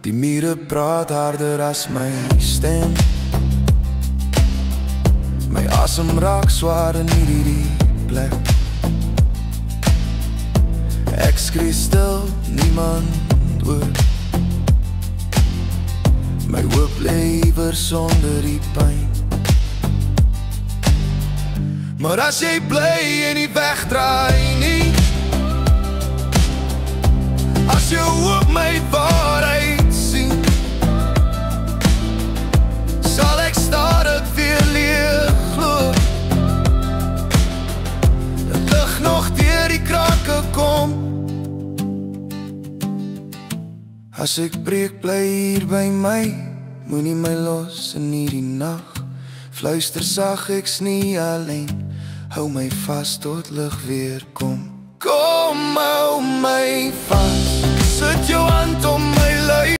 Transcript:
Die mure praat harder as my stem. My asem raak swaar in hierdie plek. Ek skree stil, niemand hoor. My hoop lewer sonder die pyn. Maar as jy bly en nie wegdraai nie, as jou hoop my waarheid sien, sal ek stadig weer leeg glo. Die lig nog deur die krake kom. As ek breek, bly hier by my, moenie my los in hierdie nag. Fluister sag, ek's nie alleen, hou my vas tot lig weer kom. Kom, hou my vas, sit jou hand om my lyf.